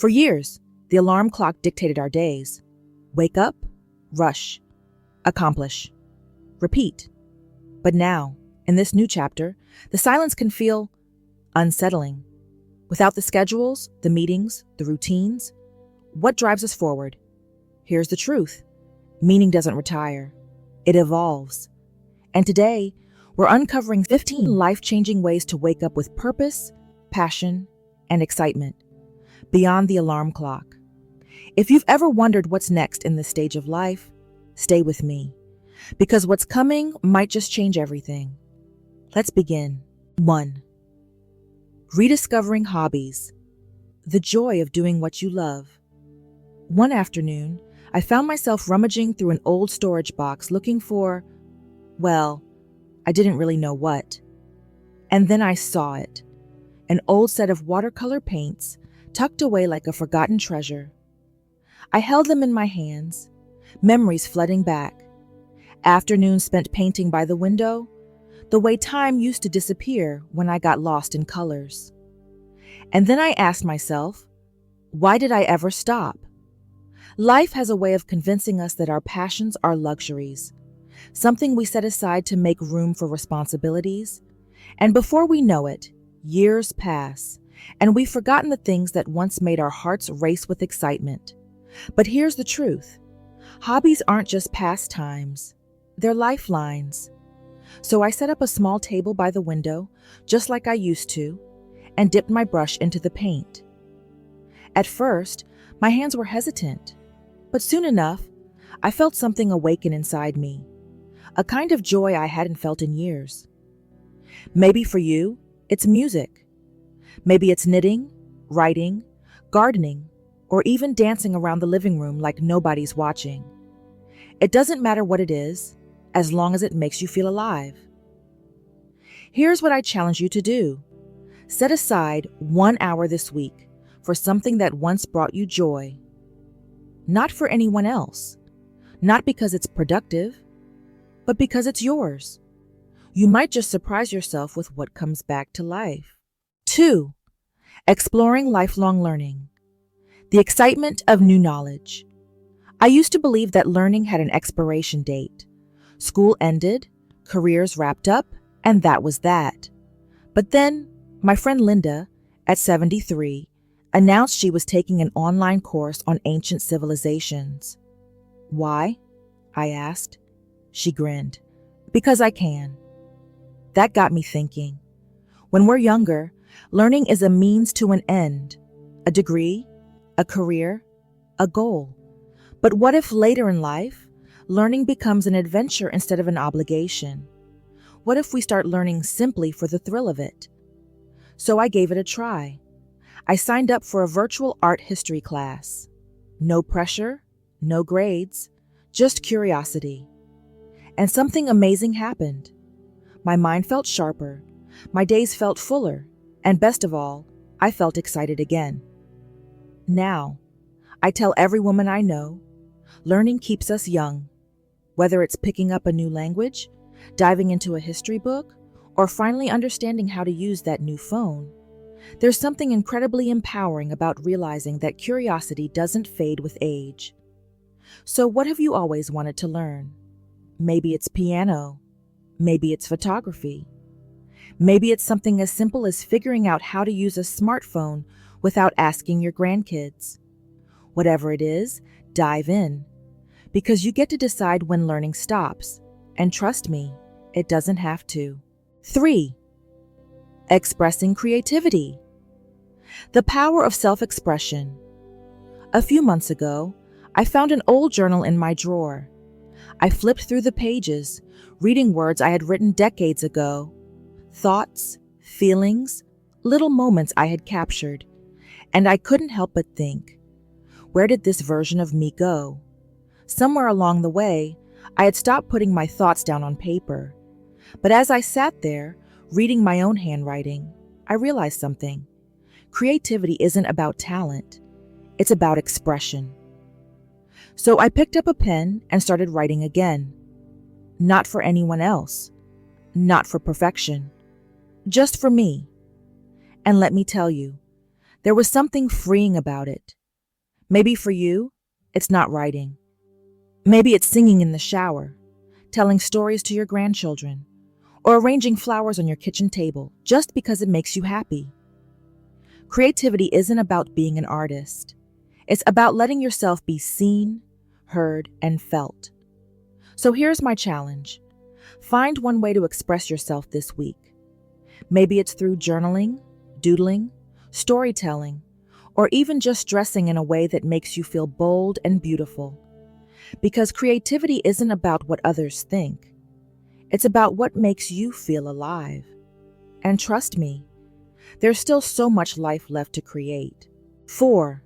For years, the alarm clock dictated our days. Wake up, rush, accomplish, repeat. But now, in this new chapter, the silence can feel unsettling. Without the schedules, the meetings, the routines, what drives us forward? Here's the truth. Meaning doesn't retire. It evolves. And today, we're uncovering 15 life-changing ways to wake up with purpose, passion, and excitement, beyond the alarm clock. If you've ever wondered what's next in this stage of life, stay with me, because what's coming might just change everything. Let's begin. 1. Rediscovering hobbies. The joy of doing what you love. One afternoon, I found myself rummaging through an old storage box looking for, well, I didn't really know what. And then I saw it. An old set of watercolor paints tucked away like a forgotten treasure. I held them in my hands, memories flooding back. Afternoons spent painting by the window, the way time used to disappear when I got lost in colors. And then I asked myself, why did I ever stop? Life has a way of convincing us that our passions are luxuries, something we set aside to make room for responsibilities. And before we know it, years pass, and we've forgotten the things that once made our hearts race with excitement. But here's the truth. Hobbies aren't just pastimes. They're lifelines. So I set up a small table by the window, just like I used to, and dipped my brush into the paint. At first, my hands were hesitant, but soon enough, I felt something awaken inside me, a kind of joy I hadn't felt in years. Maybe for you, it's music. Maybe it's knitting, writing, gardening, or even dancing around the living room like nobody's watching. It doesn't matter what it is, as long as it makes you feel alive. Here's what I challenge you to do. Set aside 1 hour this week for something that once brought you joy. Not for anyone else, not because it's productive, but because it's yours. You might just surprise yourself with what comes back to life. 2. Exploring lifelong learning. The excitement of new knowledge. I used to believe that learning had an expiration date. School ended, careers wrapped up, and that was that. But then, my friend Linda, at 73, announced she was taking an online course on ancient civilizations. Why? I asked. She grinned. Because I can. That got me thinking. When we're younger, learning is a means to an end, a degree, a career, a goal. But what if later in life, learning becomes an adventure instead of an obligation? What if we start learning simply for the thrill of it? So I gave it a try. I signed up for a virtual art history class. No pressure, no grades, just curiosity. And something amazing happened. My mind felt sharper, my days felt fuller, and best of all, I felt excited again. Now, I tell every woman I know, learning keeps us young. Whether it's picking up a new language, diving into a history book, or finally understanding how to use that new phone, there's something incredibly empowering about realizing that curiosity doesn't fade with age. So what have you always wanted to learn? Maybe it's piano. Maybe it's photography. Maybe it's something as simple as figuring out how to use a smartphone without asking your grandkids. Whatever it is, dive in, because you get to decide when learning stops. And trust me, it doesn't have to. 3. Expressing creativity. The power of self-expression. A few months ago, I found an old journal in my drawer. I flipped through the pages, reading words I had written decades ago, thoughts, feelings, little moments I had captured, and I couldn't help but think, where did this version of me go? Somewhere along the way, I had stopped putting my thoughts down on paper. But as I sat there, reading my own handwriting, I realized something. Creativity isn't about talent. It's about expression. So I picked up a pen and started writing again. Not for anyone else. Not for perfection. Just for me. And let me tell you, There was something freeing about it. Maybe for you, it's not writing. Maybe it's singing in the shower, telling stories to your grandchildren, or arranging flowers on your kitchen table just because it makes you happy. Creativity isn't about being an artist. It's about letting yourself be seen, heard, and felt. So here's my challenge. Find one way to express yourself this week. Maybe it's through journaling, doodling, storytelling, or even just dressing in a way that makes you feel bold and beautiful. Because creativity isn't about what others think. It's about what makes you feel alive. And trust me, there's still so much life left to create. 4.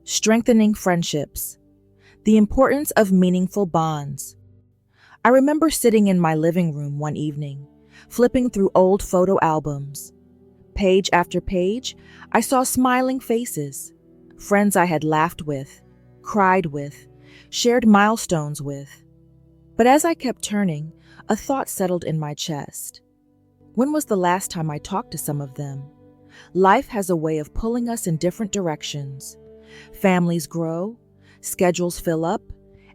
Strengthening friendships. The importance of meaningful bonds. I remember sitting in my living room one evening, flipping through old photo albums. Page after page, I saw smiling faces, friends I had laughed with, cried with, shared milestones with. But as I kept turning, a thought settled in my chest. When was the last time I talked to some of them? Life has a way of pulling us in different directions. Families grow, schedules fill up,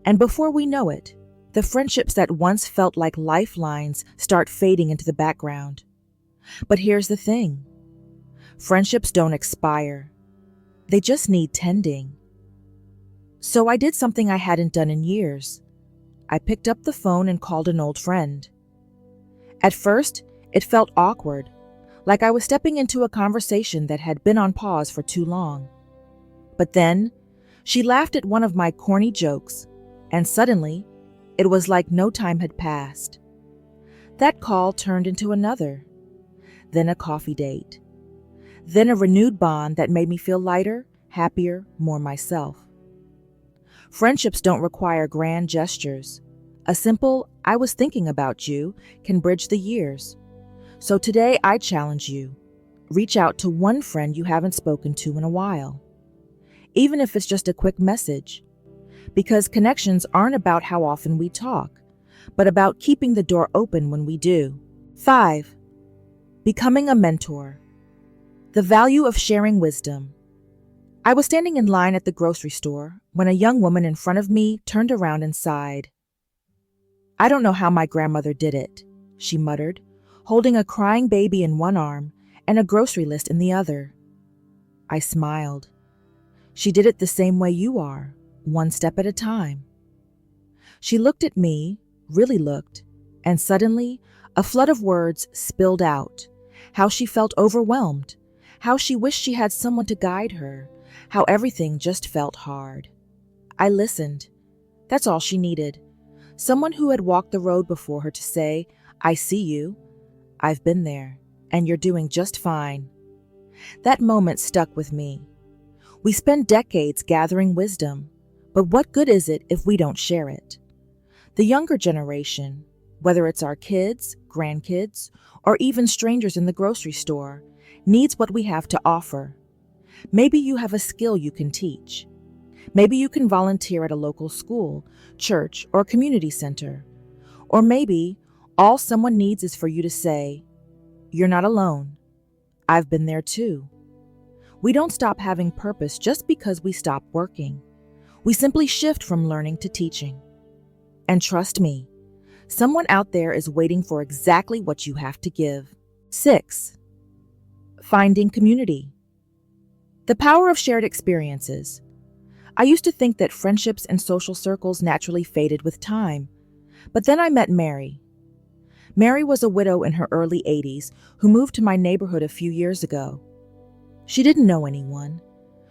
and before we know it, the friendships that once felt like lifelines start fading into the background. But here's the thing. Friendships don't expire. They just need tending. So I did something I hadn't done in years. I picked up the phone and called an old friend. At first, it felt awkward, like I was stepping into a conversation that had been on pause for too long. But then, she laughed at one of my corny jokes, and suddenly, it was like no time had passed. That call turned into another, then a coffee date, then a renewed bond that made me feel lighter, happier, more myself. Friendships don't require grand gestures. A simple, "I was thinking about you," can bridge the years. So today I challenge you. Reach out to one friend you haven't spoken to in a while. Even if it's just a quick message. Because connections aren't about how often we talk, but about keeping the door open when we do. 5. Becoming a mentor. The value of sharing wisdom. I was standing in line at the grocery store when a young woman in front of me turned around and sighed. "I don't know how my grandmother did it," she muttered, holding a crying baby in one arm and a grocery list in the other. I smiled. She did it the same way you are, one step at a time. She looked at me, really looked, and suddenly a flood of words spilled out. How she felt overwhelmed, how she wished she had someone to guide her, how everything just felt hard. I listened. That's all she needed. Someone who had walked the road before her to say, "I see you. I've been there, and you're doing just fine." That moment stuck with me. We spend decades gathering wisdom, but what good is it if we don't share it? The younger generation, whether it's our kids, grandkids, or even strangers in the grocery store, needs what we have to offer. Maybe you have a skill you can teach. Maybe you can volunteer at a local school, church, or community center. Or maybe all someone needs is for you to say, "You're not alone. I've been there too." We don't stop having purpose just because we stop working. We simply shift from learning to teaching. And trust me, someone out there is waiting for exactly what you have to give. 6. Finding community. The power of shared experiences. I used to think that friendships and social circles naturally faded with time, but then I met Mary. Mary was a widow in her early 80s who moved to my neighborhood a few years ago. She didn't know anyone.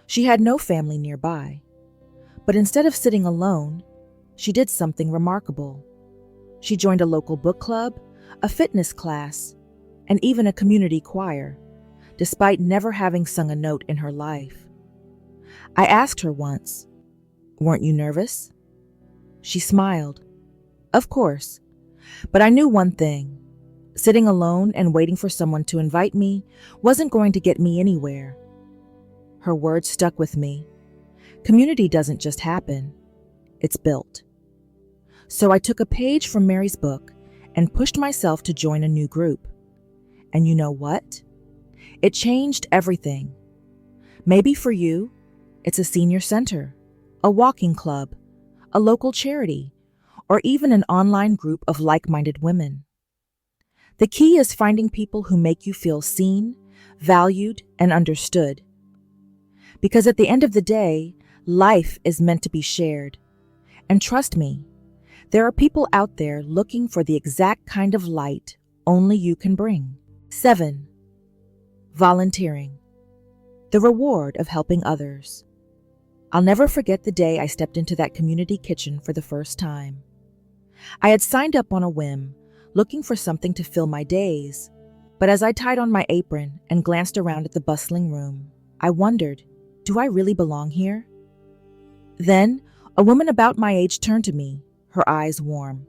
She had no family nearby. But instead of sitting alone, she did something remarkable. She joined a local book club, a fitness class, and even a community choir, despite never having sung a note in her life. I asked her once, "Weren't you nervous?" She smiled. Of course. But I knew one thing. Sitting alone and waiting for someone to invite me wasn't going to get me anywhere. Her words stuck with me. Community doesn't just happen. It's built. So I took a page from Mary's book and pushed myself to join a new group. And you know what? It changed everything. Maybe for you, it's a senior center, a walking club, a local charity, or even an online group of like-minded women. The key is finding people who make you feel seen, valued, and understood. Because at the end of the day, life is meant to be shared. And trust me, there are people out there looking for the exact kind of light only you can bring. 7. Volunteering. The reward of helping others. I'll never forget the day I stepped into that community kitchen for the first time. I had signed up on a whim, looking for something to fill my days, but as I tied on my apron and glanced around at the bustling room, I wondered, do I really belong here? Then, a woman about my age turned to me, her eyes warm.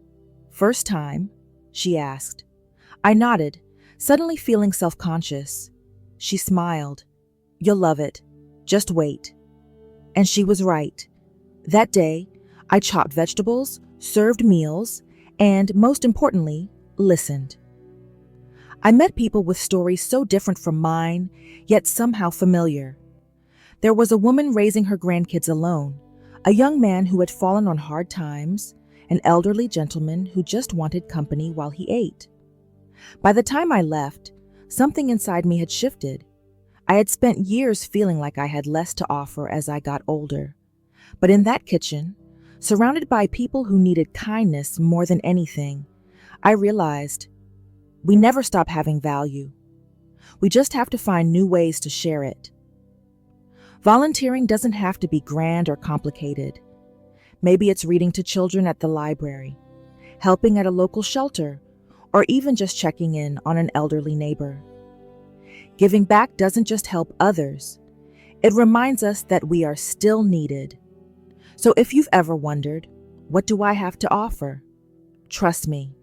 "First time?" she asked. I nodded, suddenly feeling self-conscious. She smiled. "You'll love it. Just wait." And she was right. That day, I chopped vegetables, served meals, and, most importantly, listened. I met people with stories so different from mine, yet somehow familiar. There was a woman raising her grandkids alone, a young man who had fallen on hard times, an elderly gentleman who just wanted company while he ate. By the time I left, something inside me had shifted. I had spent years feeling like I had less to offer as I got older. But in that kitchen, surrounded by people who needed kindness more than anything, I realized we never stop having value. We just have to find new ways to share it. Volunteering doesn't have to be grand or complicated. Maybe it's reading to children at the library, helping at a local shelter, or even just checking in on an elderly neighbor. Giving back doesn't just help others. It reminds us that we are still needed. So if you've ever wondered, what do I have to offer? Trust me,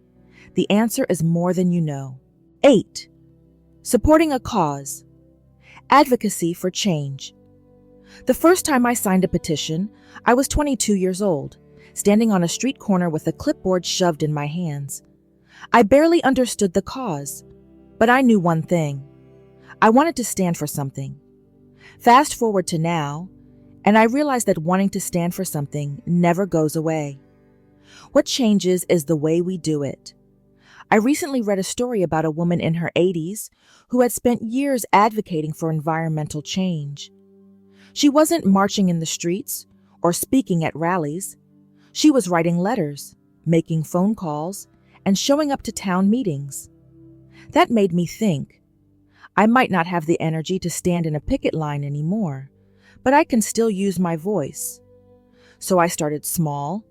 the answer is more than you know. 8. Supporting a cause. Advocacy for change. The first time I signed a petition, I was 22 years old, standing on a street corner with a clipboard shoved in my hands. I barely understood the cause, but I knew one thing. I wanted to stand for something. Fast forward to now, and I realized that wanting to stand for something never goes away. What changes is the way we do it. I recently read a story about a woman in her 80s who had spent years advocating for environmental change. She wasn't marching in the streets or speaking at rallies. She was writing letters, making phone calls, and showing up to town meetings. That made me think. I might not have the energy to stand in a picket line anymore, but I can still use my voice. So I started small.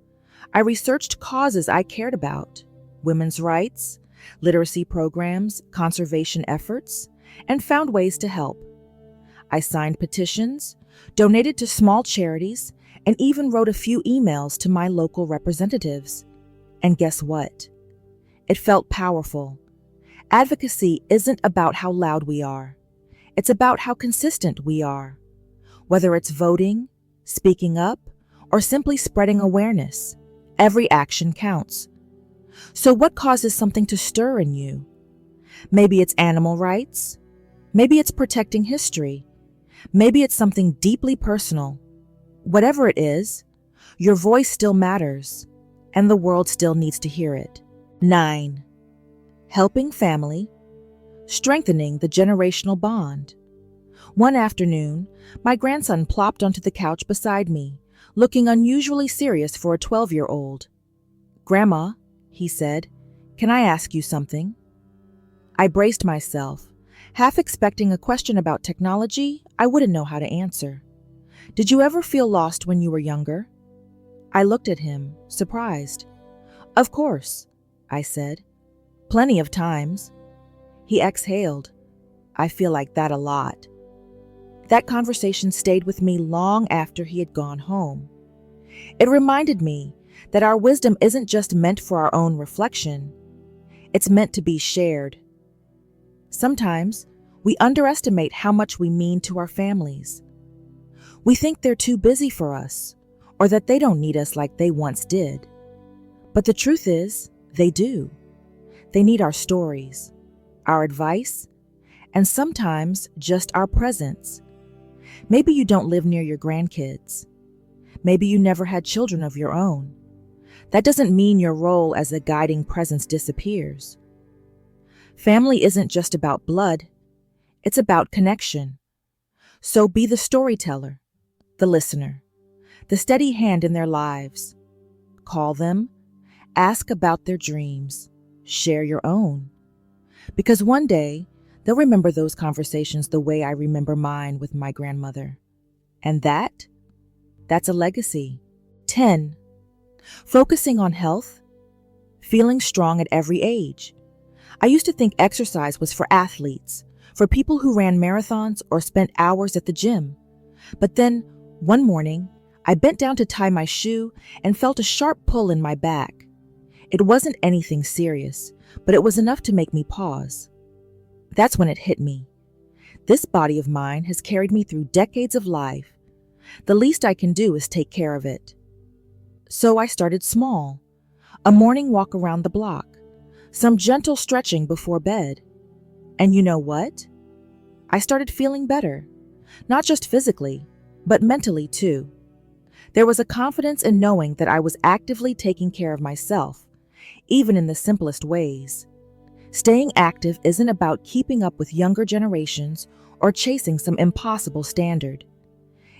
I researched causes I cared about: women's rights, literacy programs, conservation efforts, and found ways to help. I signed petitions, donated to small charities, and even wrote a few emails to my local representatives. And guess what? It felt powerful. Advocacy isn't about how loud we are. It's about how consistent we are. Whether it's voting, speaking up, or simply spreading awareness, every action counts. So what causes something to stir in you? Maybe it's animal rights. Maybe it's protecting history. Maybe it's something deeply personal. Whatever it is, your voice still matters, and the world still needs to hear it. 9. Helping family, strengthening the generational bond. One afternoon, my grandson plopped onto the couch beside me, looking unusually serious for a 12-year-old. "Grandma," he said, "can I ask you something?" I braced myself, half expecting a question about technology I wouldn't know how to answer. "Did you ever feel lost when you were younger?" I looked at him, surprised. "Of course," I said. "Plenty of times." He exhaled. "I feel like that a lot." That conversation stayed with me long after he had gone home. It reminded me that our wisdom isn't just meant for our own reflection. It's meant to be shared. Sometimes we underestimate how much we mean to our families. We think they're too busy for us, or that they don't need us like they once did. But the truth is, they do. They need our stories, our advice, and sometimes just our presence. Maybe you don't live near your grandkids. Maybe you never had children of your own. That doesn't mean your role as a guiding presence disappears. Family isn't just about blood, it's about connection. So be the storyteller, the listener, the steady hand in their lives. Call them, ask about their dreams, share your own. Because one day, they'll remember those conversations the way I remember mine with my grandmother. And that's a legacy. 10. Focusing on health, feeling strong at every age. I used to think exercise was for athletes, for people who ran marathons or spent hours at the gym. But then, one morning, I bent down to tie my shoe and felt a sharp pull in my back. It wasn't anything serious, but it was enough to make me pause. That's when it hit me. This body of mine has carried me through decades of life. The least I can do is take care of it. So I started small. A morning walk around the block, some gentle stretching before bed. And you know what? I started feeling better, not just physically, but mentally too. There was a confidence in knowing that I was actively taking care of myself, even in the simplest ways. Staying active isn't about keeping up with younger generations or chasing some impossible standard.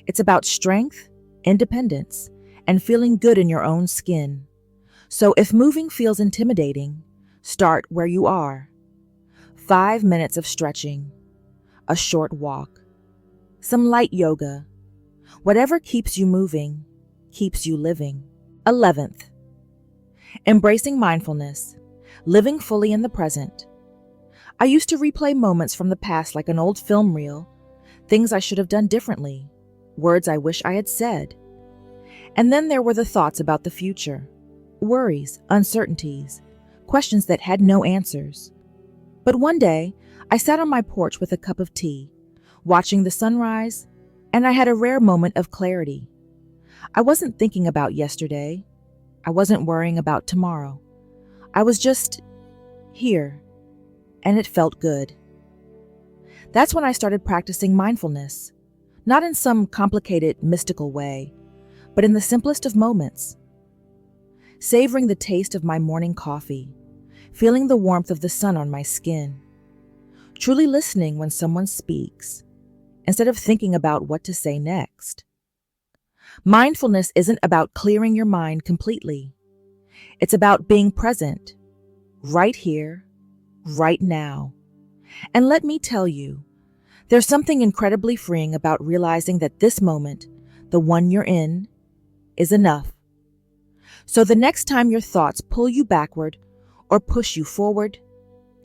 It's about strength, independence, and feeling good in your own skin. So if moving feels intimidating, start where you are. 5 minutes of stretching, a short walk, some light yoga. Whatever keeps you moving, keeps you living. 11th, embracing mindfulness, living fully in the present. I used to replay moments from the past like an old film reel, things I should have done differently, words I wish I had said. And then there were the thoughts about the future, worries, uncertainties, questions that had no answers. But one day, I sat on my porch with a cup of tea, watching the sunrise, and I had a rare moment of clarity. I wasn't thinking about yesterday. I wasn't worrying about tomorrow. I was just here, and it felt good. That's when I started practicing mindfulness, not in some complicated, mystical way, but in the simplest of moments. Savoring the taste of my morning coffee, feeling the warmth of the sun on my skin, truly listening when someone speaks, instead of thinking about what to say next. Mindfulness isn't about clearing your mind completely. It's about being present, right here, right now. And let me tell you, there's something incredibly freeing about realizing that this moment, the one you're in, is enough. So the next time your thoughts pull you backward or push you forward,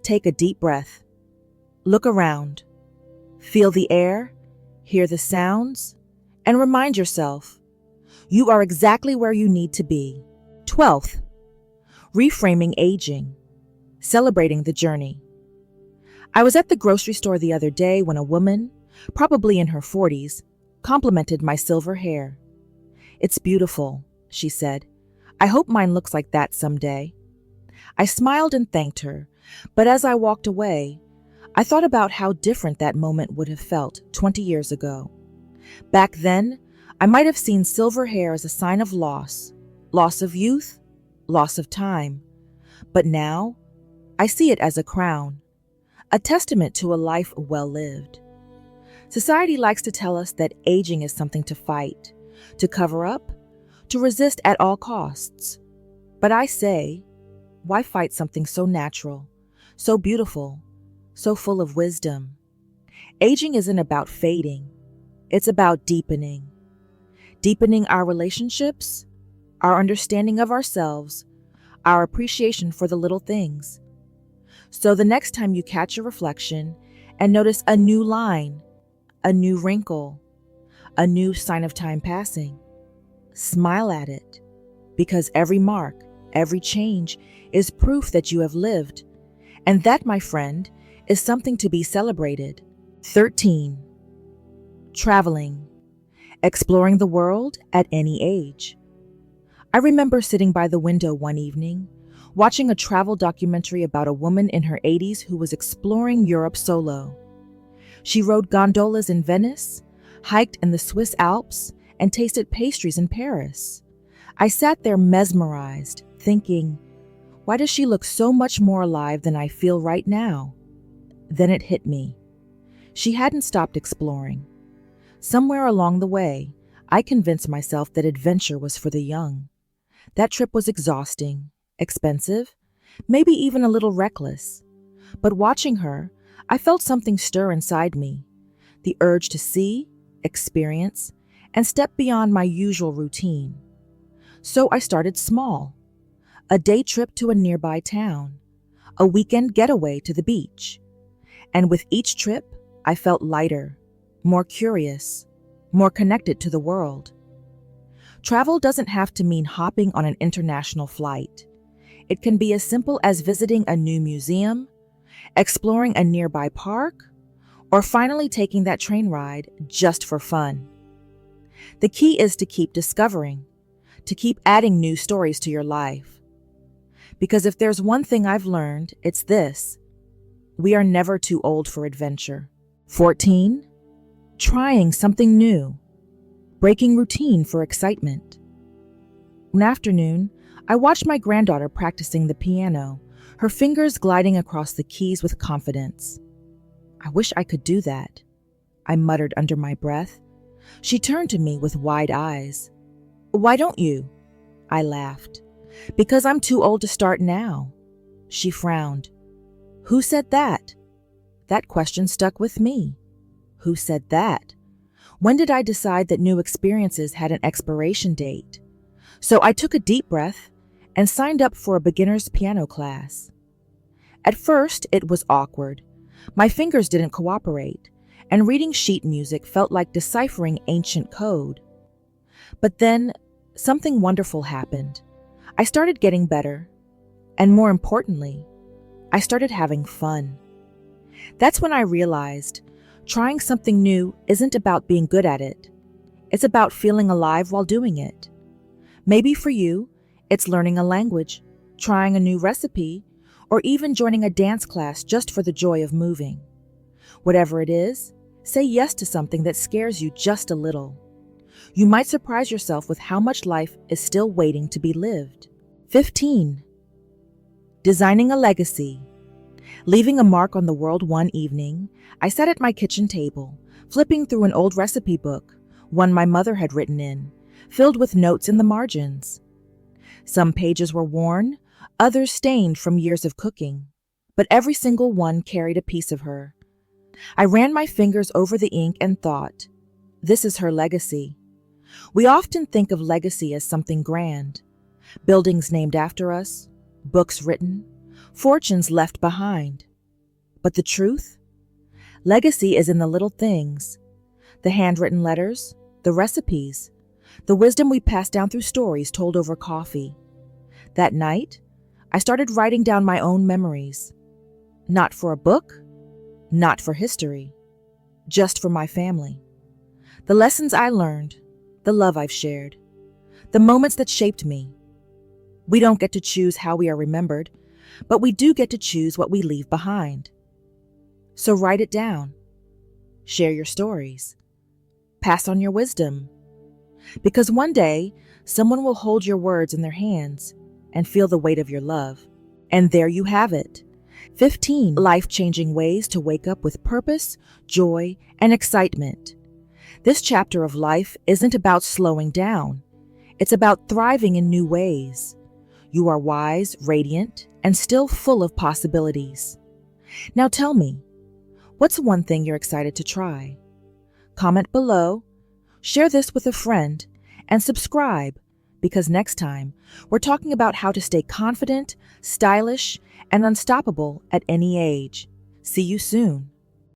take a deep breath. Look around. Feel the air, hear the sounds, and remind yourself, you are exactly where you need to be. 12th, reframing aging, celebrating the journey. I was at the grocery store the other day when a woman, probably in her 40s, complimented my silver hair. "It's beautiful," she said. "I hope mine looks like that someday." I smiled and thanked her, but as I walked away, I thought about how different that moment would have felt 20 years ago. Back then, I might have seen silver hair as a sign of loss of youth, loss of time. But now, I see it as a crown, a testament to a life well lived. Society likes to tell us that aging is something to fight, to cover up, to resist at all costs. But I say, why fight something so natural, so beautiful, so full of wisdom? Aging isn't about fading. It's about deepening. Deepening our relationships, our understanding of ourselves, our appreciation for the little things. So the next time you catch a reflection and notice a new line, a new wrinkle, a new sign of time passing, smile at it, because every mark, every change is proof that you have lived. And that, my friend, is something to be celebrated. 13. Traveling, exploring the world at any age. I remember sitting by the window one evening, watching a travel documentary about a woman in her 80s who was exploring Europe solo. She rode gondolas in Venice, hiked in the Swiss Alps, and tasted pastries in Paris. I sat there mesmerized, thinking, why does she look so much more alive than I feel right now? Then it hit me. She hadn't stopped exploring. Somewhere along the way, I convinced myself that adventure was for the young. That trip was exhausting, expensive, maybe even a little reckless. But watching her, I felt something stir inside me, the urge to see, experience, and step beyond my usual routine. So I started small. A day trip to a nearby town, a weekend getaway to the beach. And with each trip, I felt lighter, more curious, more connected to the world. Travel doesn't have to mean hopping on an international flight. It can be as simple as visiting a new museum, exploring a nearby park, or finally taking that train ride just for fun. The key is to keep discovering, to keep adding new stories to your life. Because if there's one thing I've learned, it's this: we are never too old for adventure. 14. Trying something new. Breaking routine for excitement. One afternoon, I watched my granddaughter practicing the piano, her fingers gliding across the keys with confidence. I wish I could do that, I muttered under my breath. She turned to me with wide eyes. Why don't you? I laughed. Because I'm too old to start now. She frowned. Who said that? That question stuck with me. Who said that? When did I decide that new experiences had an expiration date? So I took a deep breath and signed up for a beginner's piano class. At first, it was awkward. My fingers didn't cooperate, and reading sheet music felt like deciphering ancient code. But then, something wonderful happened. I started getting better, and more importantly, I started having fun. That's when I realized trying something new isn't about being good at it. It's about feeling alive while doing it. Maybe for you, it's learning a language, trying a new recipe, or even joining a dance class just for the joy of moving. Whatever it is, say yes to something that scares you just a little. You might surprise yourself with how much life is still waiting to be lived. 15. Designing a legacy. Leaving a mark on the world one evening, I sat at my kitchen table, flipping through an old recipe book, one my mother had written in, filled with notes in the margins. Some pages were worn, others stained from years of cooking, but every single one carried a piece of her. I ran my fingers over the ink and thought, this is her legacy. We often think of legacy as something grand. Buildings named after us, books written, fortunes left behind. But the truth? Legacy is in the little things. The handwritten letters, the recipes, the wisdom we pass down through stories told over coffee. That night, I started writing down my own memories. Not for a book, not for history, just for my family. The lessons I learned, the love I've shared, the moments that shaped me. We don't get to choose how we are remembered, but we do get to choose what we leave behind. So write it down. Share your stories. Pass on your wisdom. Because one day, someone will hold your words in their hands and feel the weight of your love. And there you have it. 15 life-changing ways to wake up with purpose, joy, and excitement. This chapter of life isn't about slowing down. It's about thriving in new ways. You are wise, radiant, and still full of possibilities. Now tell me, what's one thing you're excited to try? Comment below, share this with a friend, and subscribe, because next time we're talking about how to stay confident, stylish, and unstoppable at any age. See you soon.